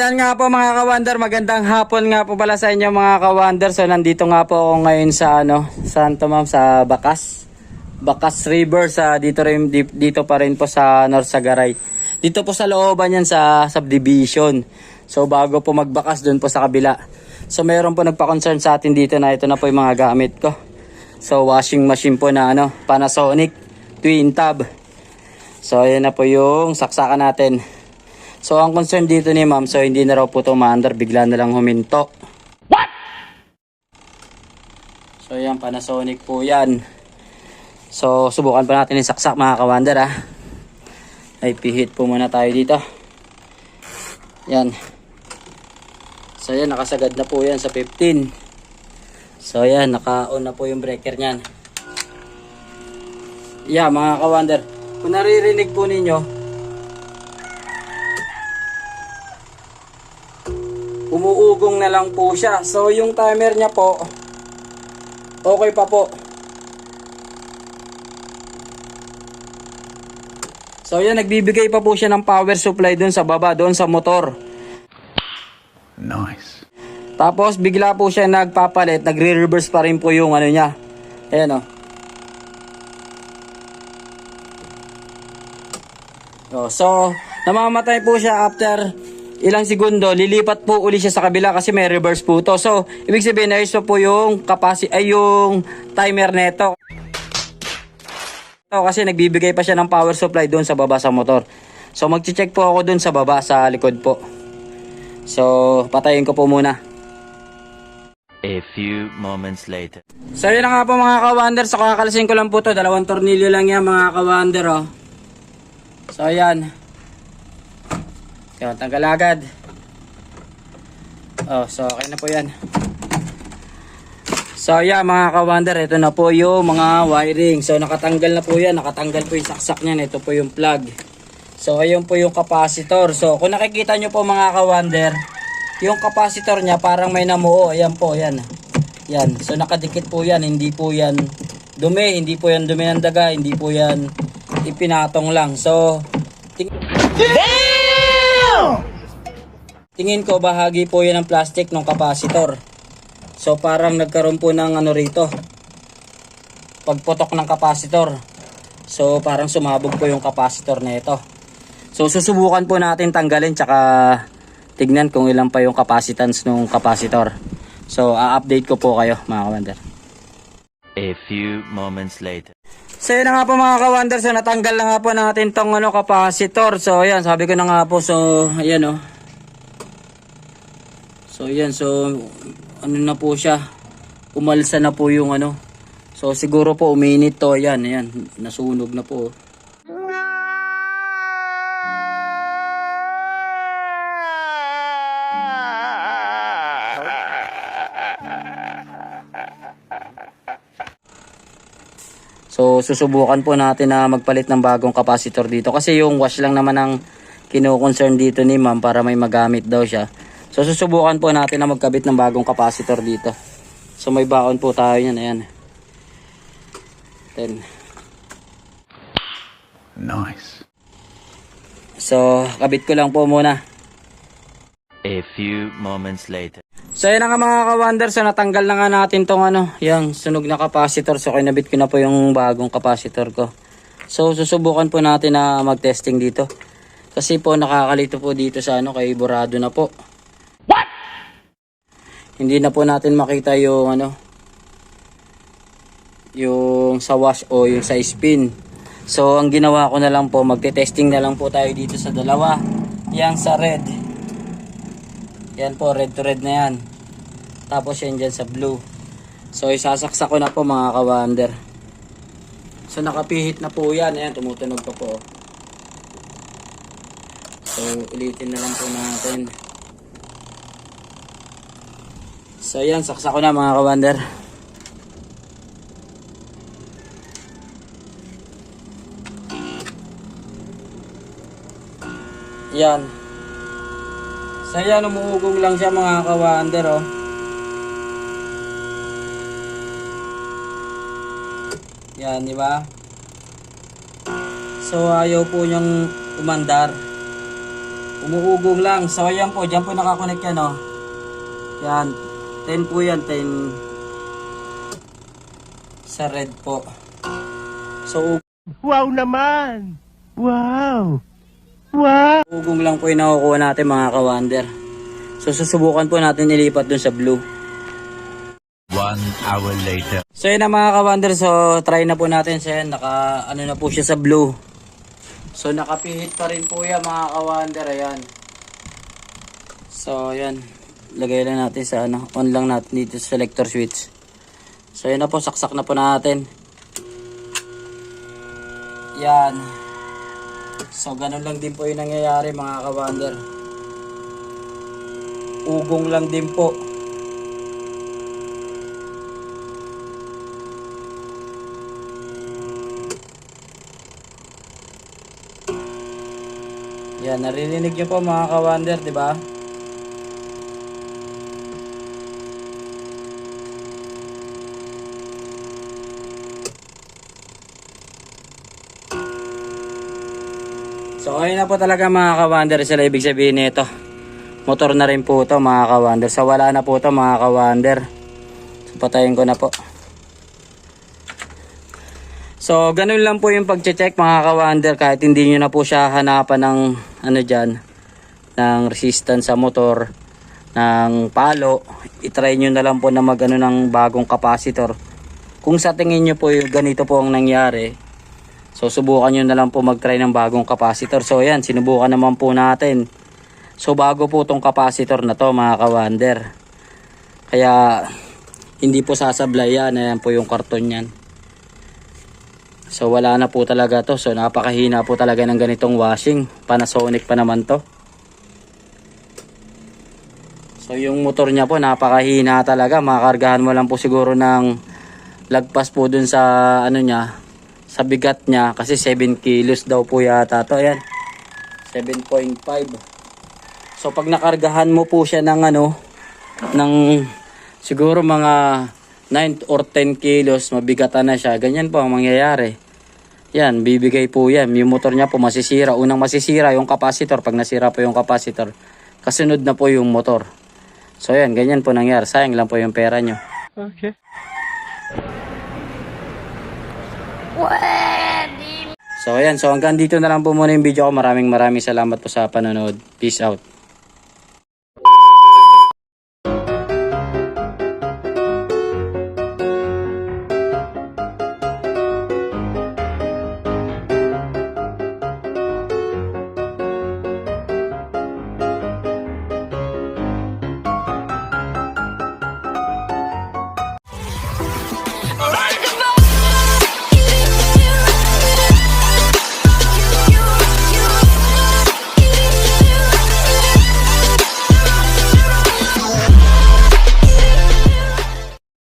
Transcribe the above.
ayan nga po mga ka-wonder, magandang hapon nga po pala sa inyo mga ka-wonder. So nandito nga po ako ngayon sa saan to ma'am, sa Bakas River, sa dito pa rin po sa North Sagaray. Dito po sa looban yan sa subdivision. So bago po magbakas doon po sa kabila. So mayroon po nagpa-concern sa atin dito na ito na po yung mga gamit ko. So washing machine po na Panasonic twin tab. So ayan na po yung saksakan natin. So ang concern dito ni ma'am, so hindi na raw po ito maandar, bigla na lang huminto. What? So yan, Panasonic po yan. So subukan pa natin yung saksak mga ka-wonder ha. Ay pihit po muna tayo dito. Yan. So yan, nakasagad na po yan sa 15. So yan, naka-on na po yung breaker nyan. Yeah mga ka-wonder, kung naririnig po ninyo, umuugong na lang po siya. So yung timer niya po okay pa po. So yan, nagbibigay pa po siya ng power supply doon sa baba, doon sa motor. Nice. Tapos bigla po siya nagpapalit, nagre-reverse pa rin po yung niya. Ayan so namamatay po siya after ilang segundo, lilipat po uli siya sa kabila kasi may reverse po to. So, ibig sabihin na ito po yung yung timer neto. Kasi nagbibigay pa siya ng power supply doon sa baba sa motor. So, magche-check po ako doon sa baba sa likod po. So, patayin ko po muna. A few moments later. So, yun na nga po mga ka-wonder. So, kakalasin ko lang po to. 2 tornilyo lang yan mga ka-wonder So, ayan. Yan, tanggal agad. So okay na po yan. So yeah mga ka-wonder, ito na po yung mga wiring. So nakatanggal na po yan, nakatanggal po yung saksak niyan. Ito po yung plug. So ayun po yung capacitor. So kung nakikita nyo po mga ka-wonder, yung capacitor niya parang may namuo. Ayan po, yan. Yan, so nakadikit po yan. Hindi po yan dumi, hindi po yan dumi ng daga, hindi po yan ipinatong lang. So tingin ko bahagi po yan ng plastic ng capacitor. So parang nagkaroon po ng rito, pagputok ng capacitor. So parang sumabog po yung capacitor na ito. So susubukan po natin tanggalin tsaka tignan kung ilan pa yung capacitance ng capacitor. So a-update ko po kayo mga ka-wonder. A few moments later. So yun na nga po mga ka-wonder, so natanggal na nga po natin tong capacitor. So ayan, sabi ko na nga po, so ayan So ayan, so na po siya, umalsa na po yung So siguro po uminit to, ayan, nasunog na po. So susubukan po natin na magpalit ng bagong capacitor dito kasi yung wash lang naman ang kino-concern dito ni ma'am para may magamit daw siya. So susubukan po natin na magkabit ng bagong capacitor dito. So may baon po tayo niyan, ayan. 10. Nice. So kabit ko lang po muna. A few moments later. So yun na nga mga ka-wonder, so natanggal na nga natin tong yung sunog na capacitor. So kinabit ko na po yung bagong capacitor ko. So susubukan po natin na mag-testing dito. Kasi po nakakalito po dito sa kay burado na po. What? Hindi na po natin makita yung yung sa wash o yung sa spin. So ang ginawa ko na lang po, magte-testing na lang po tayo dito sa dalawa. Yang sa red. Yan po, red to red na yan. Tapos yan dyan sa blue. So isasaksak ko na po mga ka-wonder. So nakapihit na po yan. Ayan, tumutunog pa po. So ulitin na lang po natin. So yan, saksak ko na mga ka-wonder. Yan. So yan, umuugong lang siya mga ka-wonder Yan, di ba? So ayaw po niyang umandar. Umuugong lang. So ayan po, dyan po nakakonect yan oh. Yan, 10 po yan, 10 sa red po. So Wow naman! Wow! Wow! ugong lang po yung nakukuha natin mga ka-wonder. So susubukan po natin ilipat dun sa blue. 1 hour later. So yun na mga ka-wonder, so try na po natin siya. Naka ano na po siya sa blue. So nakapihit pa rin po yan mga ka-wonder. Ayan. So ayan, lagay lang natin sa ano, on lang natin dito sa selector switch. So yun na po, saksak na po natin. Yan. So ganun lang din po yung nangyayari mga ka-wonder. Ugong lang din po. Yan, naririnig nyo po mga ka-wonder, di ba? So ayun na po talaga mga ka-wonder, sila ibig sabihin nito. Motor na rin po ito mga ka-wonder. So wala na po ito mga ka-wonder. So patayin ko na po. So ganun lang po yung pag-check mga ka-wonder, kahit hindi nyo na po siya hanapan ng ano dyan, ng resistance sa motor, ng palo. I-try nyo na lang po na mag-ano ng bagong capacitor. Kung sa tingin nyo po yung ganito po ang nangyari, so subukan nyo na lang po mag-try ng bagong capacitor. So yan, sinubukan naman po natin. So bago po tong capacitor na to mga ka-wonder. Kaya hindi po sasablay yan. Ayan po yung karton yan. So wala na po talaga to. So napakahina po talaga ng ganitong washing. Panasonic pa naman to. So yung motor niya po napakahina talaga. Makakargahan mo lang po siguro ng lagpas po dun sa ano niya, sa bigat niya, kasi 7 kilos daw po yata to. Ayan, 7.5. So pag nakargahan mo po siya ng ano, ng siguro mga 9 or 10 kilos, mabigatan na siya. Ganyan po ang mangyayari. Yan, bibigay po yan. Yung motor niya po masisira. Unang masisira yung capacitor. Pag nasira po yung capacitor, kasunod na po yung motor. So yan, ganyan po nangyari. Sayang lang po yung pera nyo. Okay. So ayan, so hanggang dito na lang po muna yung video ko. Maraming salamat po sa panonood. Peace out.